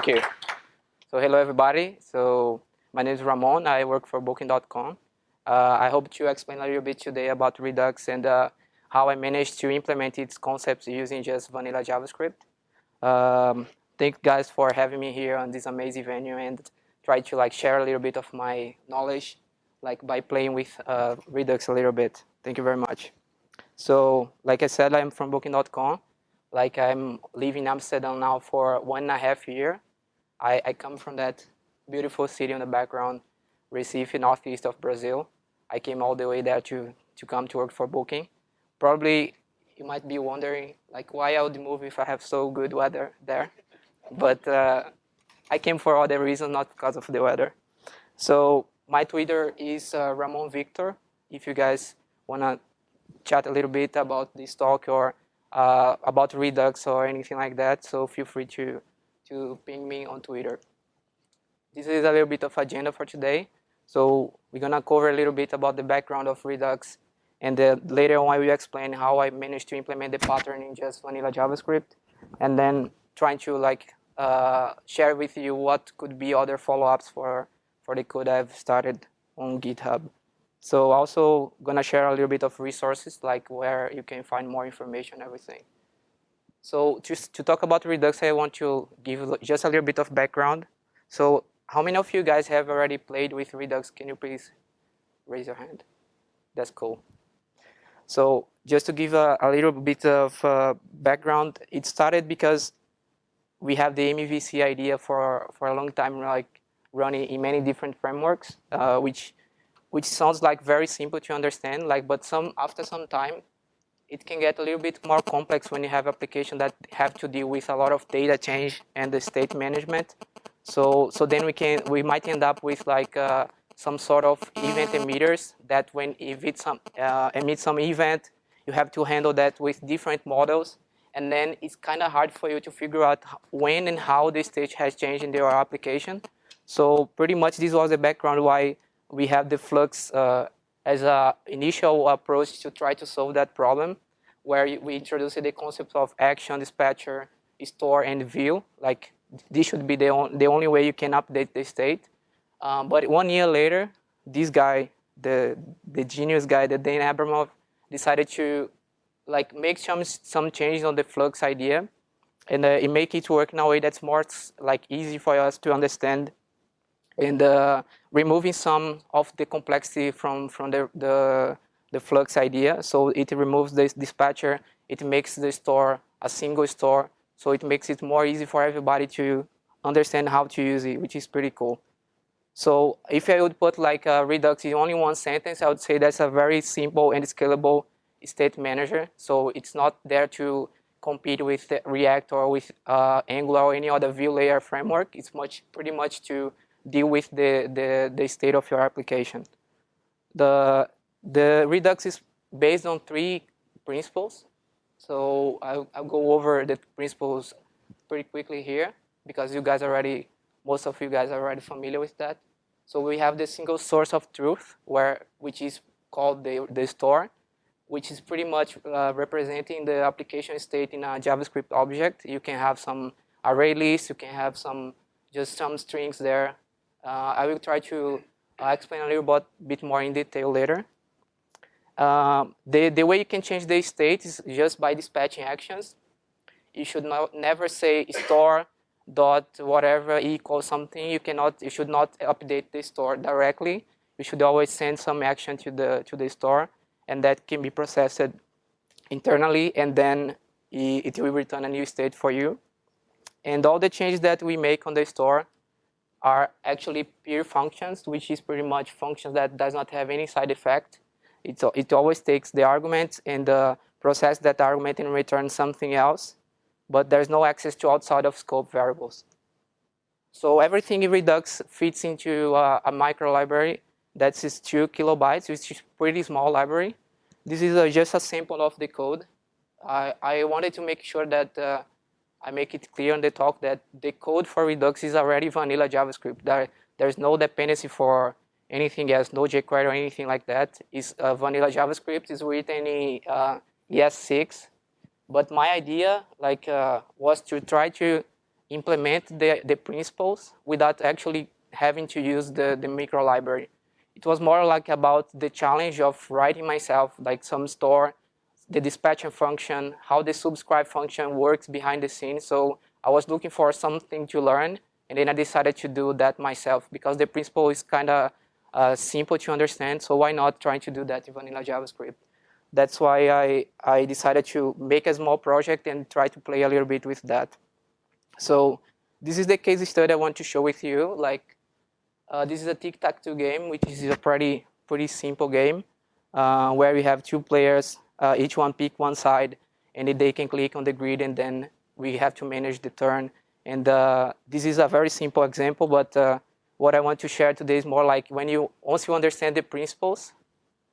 Thank you. So hello everybody. So my name is Ramon. I work for Booking.com. I hope to explain a little bit today about Redux and how I managed to implement its concepts using just vanilla JavaScript. Thank you guys for having me here on this amazing venue and try to share a little bit of my knowledge by playing with Redux a little bit. Thank you very much. So like I said, I'm from Booking.com. I'm living in Amsterdam now for 1.5 years. I come from that beautiful city in the background, Recife, northeast of Brazil. I came all the way there to come to work for Booking. Probably you might be wondering why I would move if I have so good weather there. But I came for other reasons, not because of the weather. So my Twitter is Ramon Victor. If you guys want to chat a little bit about this talk or about Redux or anything like that, so feel free to ping me on Twitter. This is a little bit of agenda for today. So we're going to cover a little bit about the background of Redux, and later on I will explain how I managed to implement the pattern in just vanilla JavaScript, and then trying to share with you what could be other follow-ups for the code I've started on GitHub. So also going to share a little bit of resources, like where you can find more information, everything. So just to talk about Redux, I want to give just a little bit of background. So how many of you guys have already played with Redux? Can you please raise your hand? That's cool. So just to give a little bit of background, it started because we have the MVC idea for a long time, running in many different frameworks, which sounds very simple to understand, but after some time, it can get a little bit more complex when you have applications that have to deal with a lot of data change and the state management. So then we might end up with some sort of event emitters that when emit some event, you have to handle that with different models, and then it's kind of hard for you to figure out when and how the state has changed in your application. So pretty much this was the background why we have the Flux as an initial approach to try to solve that problem, where we introduced the concept of action, dispatcher, store, and view. This should be the only way you can update the state. But 1 year later, this guy, the genius guy, the Dan Abramov, decided to make some changes on the Flux idea, and it make it work in a way that's more easy for us to understand, and removing some of the complexity from the Flux idea. So it removes the dispatcher, it makes the store a single store, so it makes it more easy for everybody to understand how to use it, which is pretty cool. So if I would put Redux in only one sentence, I would say that's a very simple and scalable state manager. So it's not there to compete with React or with Angular or any other view layer framework. It's pretty much to deal with the state of your application. The Redux is based on 3 principles. So I'll go over the principles pretty quickly here, because most of you guys are already familiar with that. So we have the single source of truth, which is called the store, which is pretty much representing the application state in a JavaScript object. You can have some array list, you can have some strings there. I will try to explain a little bit more in detail later. The way you can change the state is just by dispatching actions. You should never say store dot whatever equals something. You should not update the store directly. You should always send some action to the store, and that can be processed internally, and then it will return a new state for you. And all the changes that we make on the store are actually pure functions, which is pretty much functions that does not have any side effect. It always takes the argument and process that argument and return something else, but there's no access to outside of scope variables. So everything in Redux fits into a micro library that is 2 kilobytes, which is a pretty small library. This is just a sample of the code. I wanted to make sure that I make it clear in the talk that the code for Redux is already vanilla JavaScript. There's no dependency for anything else, no jQuery or anything like that. It's vanilla JavaScript. It's written in ES6. But my idea was to try to implement the principles without actually having to use the micro library. It was more like about the challenge of writing myself, like some store, the dispatching function, how the subscribe function works behind the scenes. So I was looking for something to learn, and then I decided to do that myself because the principle is kind of simple to understand. So why not trying to do that in vanilla JavaScript? That's why I decided to make a small project and try to play a little bit with that. So this is the case study I want to show with you. Like this is a tic-tac-toe game, which is a pretty simple game where we have two players, each one pick one side, and they can click on the grid, and then we have to manage the turn. And this is a very simple example, but what I want to share today is more like once you understand the principles,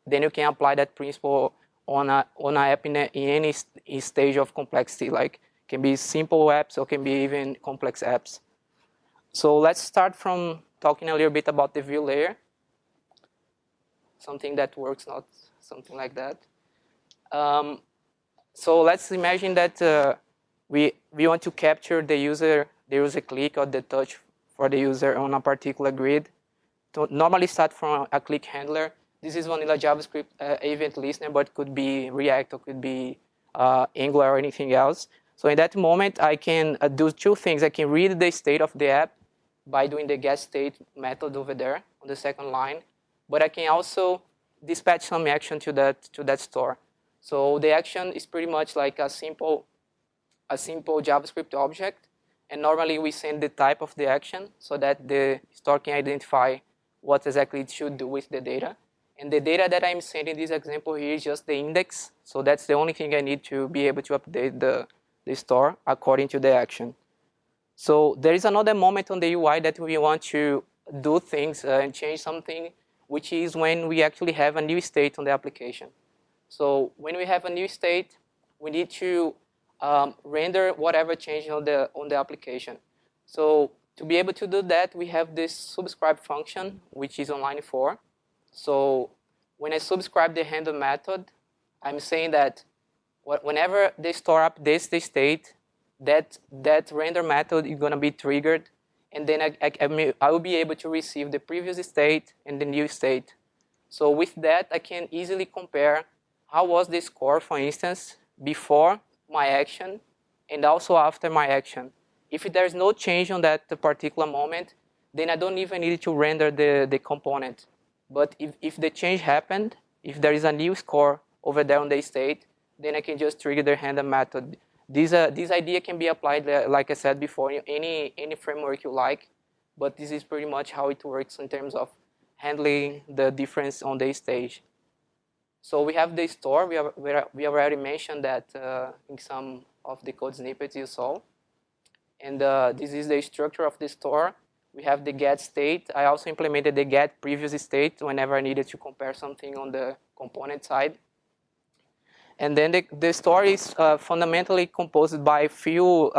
then you can apply that principle on an app in any stage of complexity. Like it can be simple apps or can be even complex apps. So let's start from talking a little bit about the view layer. Something that works, not something like that. So let's imagine that we want to capture the user click or the touch for the user on a particular grid. To normally start from a click handler. This is vanilla JavaScript event listener, but could be React or could be Angular or anything else. So in that moment, I can do two things. I can read the state of the app by doing the getState method over there on the second line, but I can also dispatch some action to that store. So the action is pretty much like a simple JavaScript object, and normally we send the type of the action so that the store can identify what exactly it should do with the data. And the data that I'm sending in this example here is just the index, so that's the only thing I need to be able to update the store according to the action. So there is another moment on the UI that we want to do things and change something, which is when we actually have a new state on the application. So when we have a new state, we need to render whatever change on the application. So to be able to do that, we have this subscribe function, which is on line 4. So when I subscribe the handle method, I'm saying that whenever the store updates the state, that render method is going to be triggered, and then I will be able to receive the previous state and the new state. So with that, I can easily compare how was the score, for instance, before my action and also after my action. If there's no change on that particular moment, then I don't even need to render the component. But if the change happened, if there is a new score over there on the state, then I can just trigger the handle method. This idea can be applied, like I said before, in any framework you like, but this is pretty much how it works in terms of handling the difference on the stage. So we have the store. We already mentioned that in some of the code snippets you saw. And this is the structure of the store. We have the get state. I also implemented the get previous state whenever I needed to compare something on the component side. And then the store is fundamentally composed by a few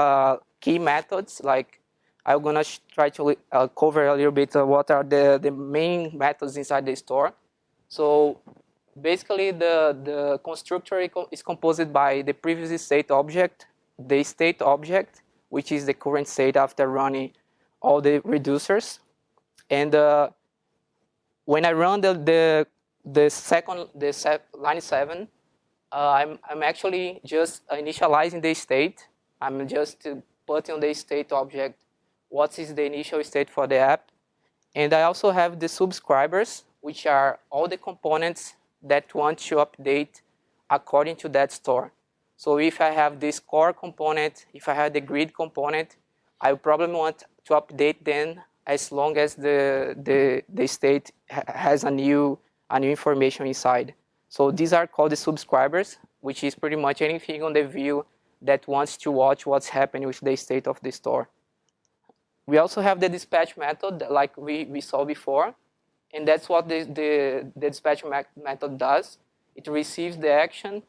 key methods. Like I'm gonna try to cover a little bit what are the main methods inside the store. So basically the constructor is composed by the previous state object, the state object, which is the current state after running all the reducers. And when I run the line 7, I'm actually just initializing the state. I'm just putting on the state object what is the initial state for the app. And I also have the subscribers, which are all the components that want to update according to that store. So if I have this core component, if I have the grid component, I probably want to update them as long as the state has a new information inside. So these are called the subscribers, which is pretty much anything on the view that wants to watch what's happening with the state of the store. We also have the dispatch method, like we saw before, and that's what the dispatch method does. It receives the action.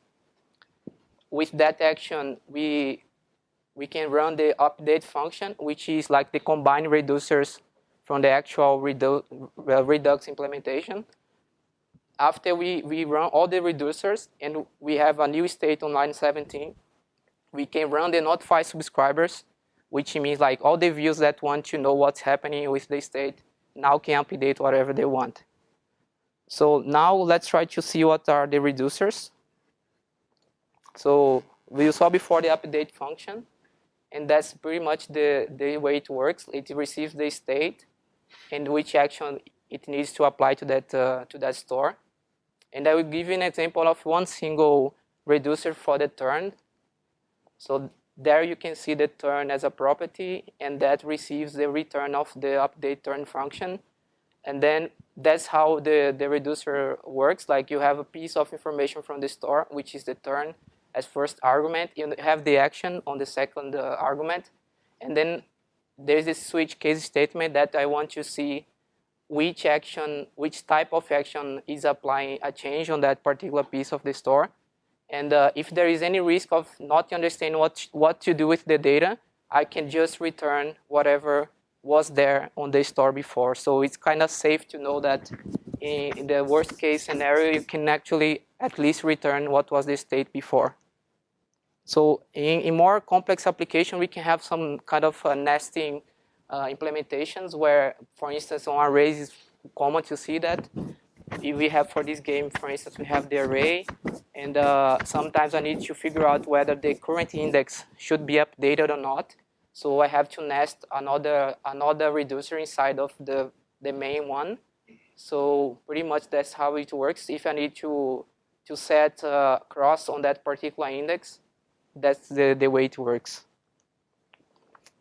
With that action, we can run the update function, which is like the combined reducers from the actual Redux implementation. After we run all the reducers and we have a new state on line 17, we can run the notify subscribers which means like all the views that want to know what's happening with the state now can update whatever they want. So now let's try to see what are the reducers. So we saw before the update function, and that's pretty much the way it works. It receives the state and which action it needs to apply to that store. And I will give you an example of one single reducer for the turn. So there you can see the turn as a property, and that receives the return of the update turn function. And then that's how the reducer works. Like you have a piece of information from the store, which is the turn as first argument. You have the action on the second argument. And then there's this switch case statement that I want to see which action, which type of action is applying a change on that particular piece of the store. And if there is any risk of not understanding what to do with the data, I can just return whatever was there on the store before. So it's kind of safe to know that in the worst case scenario, you can actually at least return what was the state before. So in more complex application, we can have some kind of nesting implementations where, for instance, on arrays is common to see that. If we have for this game, for instance, we have the array, and sometimes I need to figure out whether the current index should be updated or not. So I have to nest another reducer inside of the main one. So pretty much that's how it works. If I need to set cross on that particular index, that's the way it works.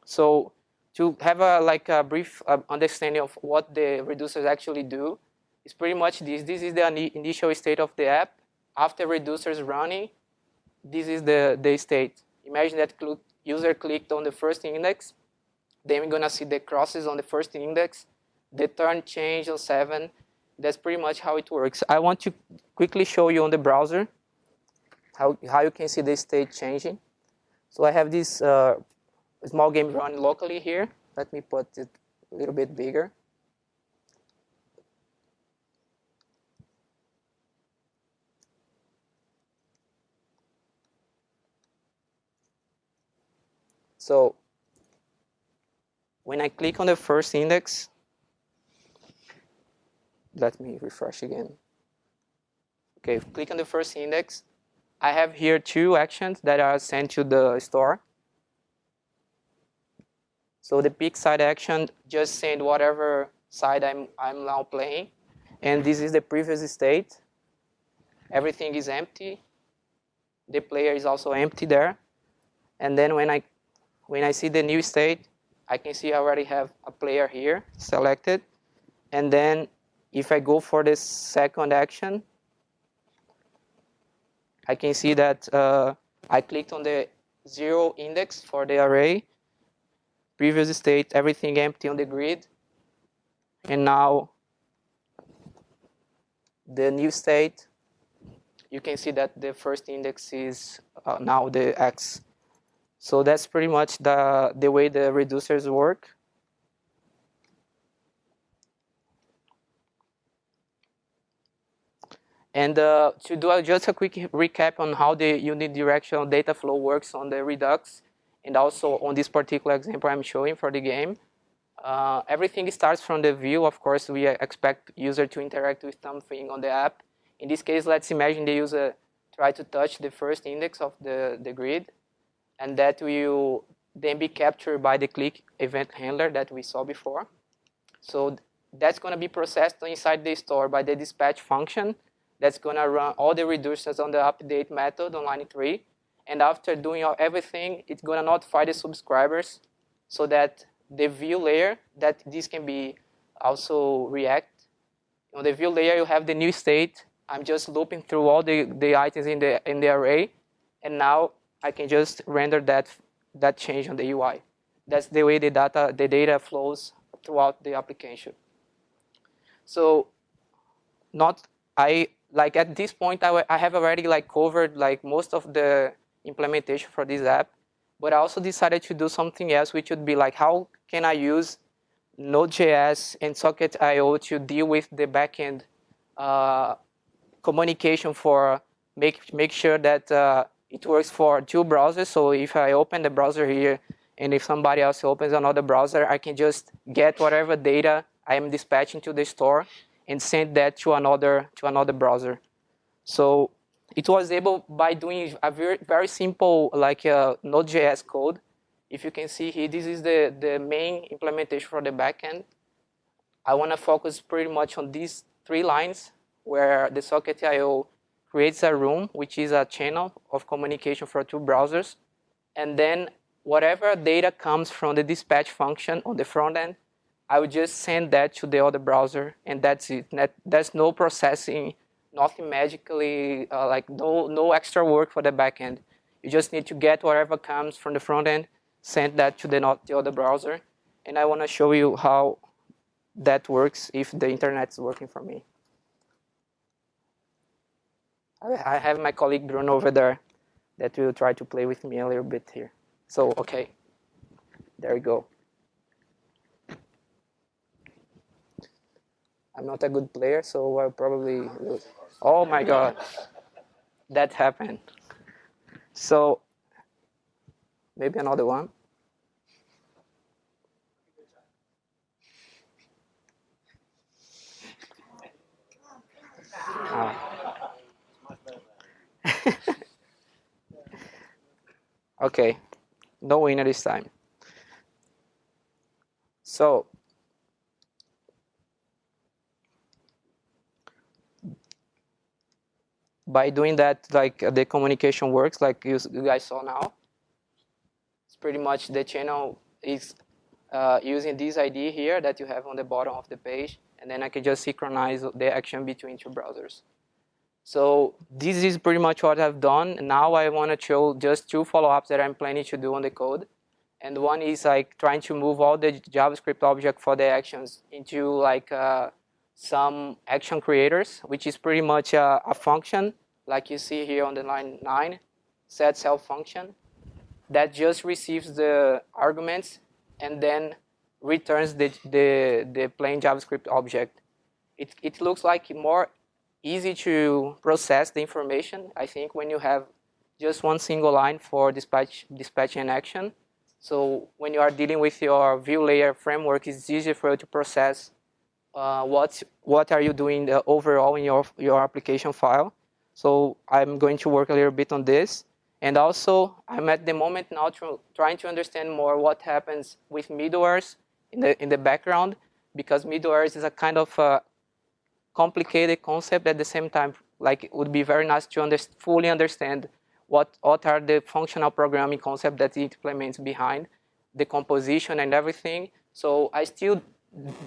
So to have a brief understanding of what the reducers actually do, it's pretty much this. This is the initial state of the app. After reducers running, this is the state. Imagine that user clicked on the first index. Then we're going to see the crosses on the first index. The turn change on 7. That's pretty much how it works. I want to quickly show you on the browser how you can see the state changing. So I have this small game running locally here. Let me put it a little bit bigger. So when I click on the first index, let me refresh again. Okay, click on the first index. I have here 2 actions that are sent to the store. So the pick side action just send whatever side I'm now playing, and this is the previous state. Everything is empty. The player is also empty there. And then when I see the new state, I can see I already have a player here selected. And then if I go for the second action, I can see that I clicked on the 0 index for the array. Previous state, everything empty on the grid. And now the new state, you can see that the first index is now the X. So that's pretty much the way the reducers work. And to do just a quick recap on how the unidirectional data flow works on the Redux, and also on this particular example I'm showing for the game. Everything starts from the view. Of course, we expect user to interact with something on the app. In this case, let's imagine the user try to touch the first index of the grid, and that will then be captured by the click event handler that we saw before. So that's going to be processed inside the store by the dispatch function. That's going to run all the reducers on the update method on line 3. And after doing everything, it's going to notify the subscribers so that the view layer, that this can be also React. On the view layer, you have the new state. I'm just looping through all the items in the array. And now I can just render that change on the UI. That's the way the data flows throughout the application. So at this point, I have already covered most of the implementation for this app, but I also decided to do something else, which would be how can I use Node.js and Socket.io to deal with the backend communication for make sure that it works for 2 browsers. So if I open the browser here and if somebody else opens another browser, I can just get whatever data I am dispatching to the store and send that to another browser. So it was able by doing a very simple like Node.js code. If you can see here, this is the main implementation for the backend. I want to focus pretty much on these 3 lines where the socket.io creates a room, which is a channel of communication for 2 browsers. And then whatever data comes from the dispatch function on the front end, I would just send that to the other browser, and that's it. There's no processing, nothing magically, like no extra work for the backend. You just need to get whatever comes from the front end, send that to the other browser, and I want to show you how that works if the internet is working for me. I have my colleague Bruno over there that will try to play with me a little bit here. So, okay, there we go. I'm not a good player, so I'll probably lose. Oh my God, that happened. So, maybe another one. Okay, no winner this time. So, by doing that, like the communication works, like you guys saw now. It's pretty much the channel is using this ID here that you have on the bottom of the page, and then I can just synchronize the action between 2 browsers. So this is pretty much what I've done. Now I want to show just 2 follow-ups that I'm planning to do on the code. And one is like trying to move all the JavaScript object for the actions into like some action creators, which is pretty much a function, like you see here on the line 9, set self function, that just receives the arguments and then returns the plain JavaScript object. It looks like more easy to process the information, I think, when you have just one single line for dispatching an action. So when you are dealing with your view layer framework, it's easier for you to process what are you doing overall in your application file. So I'm going to work a little bit on this. And also, I'm at the moment now trying to understand more what happens with middlewares in the background, because middlewares is a kind of complicated concept at the same time. Like, it would be very nice to fully understand what are the functional programming concepts that it implements behind the composition and everything. So I still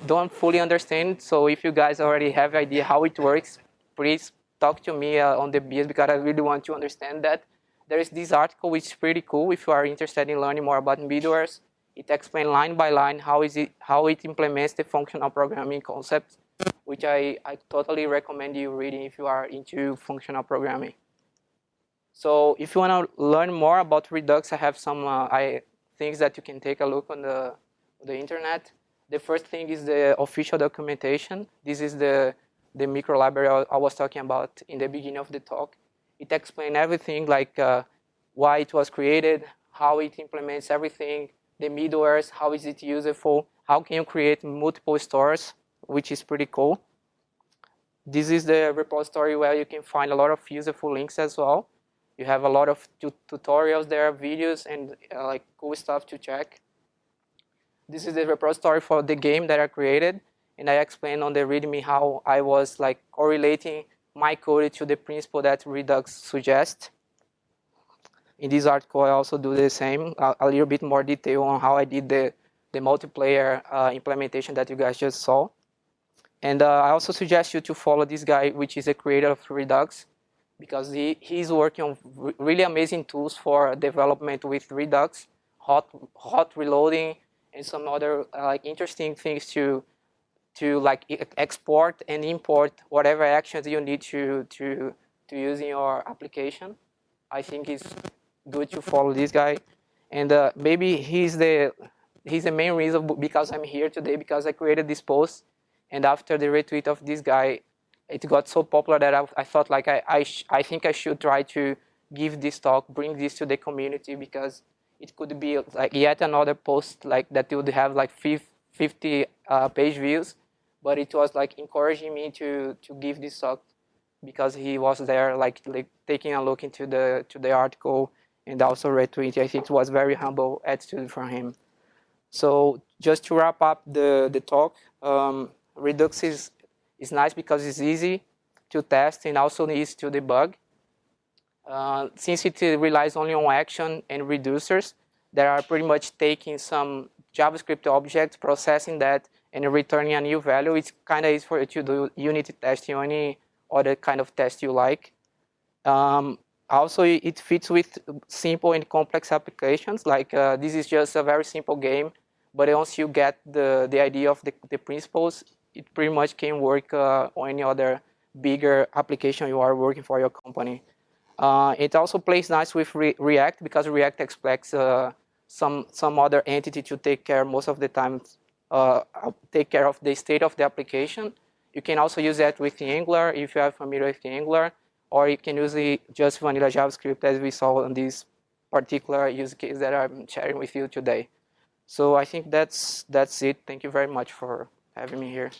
don't fully understand. So if you guys already have an idea how it works, please talk to me on the BS, because I really want to understand that. There is this article which is pretty cool if you are interested in learning more about middlewares. It explains line by line how it implements the functional programming concepts, which I totally recommend you reading if you are into functional programming. So if you want to learn more about Redux, I have some things that you can take a look on the internet. The first thing is the official documentation. This is the micro library I was talking about in the beginning of the talk. It explains everything, like why it was created, how it implements everything, the middlewares, how is it useful, how can you create multiple stores, which is pretty cool. This is the repository where you can find a lot of useful links as well. You have a lot of tutorials there, videos, and like cool stuff to check. This is the repository for the game that I created, and I explained on the README how I was like correlating my code to the principle that Redux suggests. In this article, I also do the same, a little bit more detail on how I did the multiplayer implementation that you guys just saw. And I also suggest you to follow this guy, which is a creator of Redux, because he's working on really amazing tools for development with Redux, hot reloading, and some other like interesting things to like export and import whatever actions you need to use in your application. I think it's good to follow this guy, and maybe he's the main reason because I'm here today, because I created this post, and after the retweet of this guy, it got so popular that I thought like I think I should try to give this talk, bring this to the community, because it could be like yet another post like that would have like 50 page views, but it was like encouraging me to give this talk because he was there like taking a look into the article and also retweet. I think it was very humble attitude from him. So just to wrap up the talk, Redux is nice because it's easy to test and also easy to debug. Since it relies only on action and reducers that are pretty much taking some JavaScript objects, processing that, and returning a new value, it's kind of easy for you to do unit testing or any other kind of test you like. Also, it fits with simple and complex applications. Like this is just a very simple game, but once you get the idea of the principles, it pretty much can work on any other bigger application you are working for your company. It also plays nice with React because React expects some other entity to take care most of the time, take care of the state of the application. You can also use that with the Angular if you are familiar with the Angular, or you can use just vanilla JavaScript as we saw in this particular use case that I'm sharing with you today. So I think that's it. Thank you very much for having me here.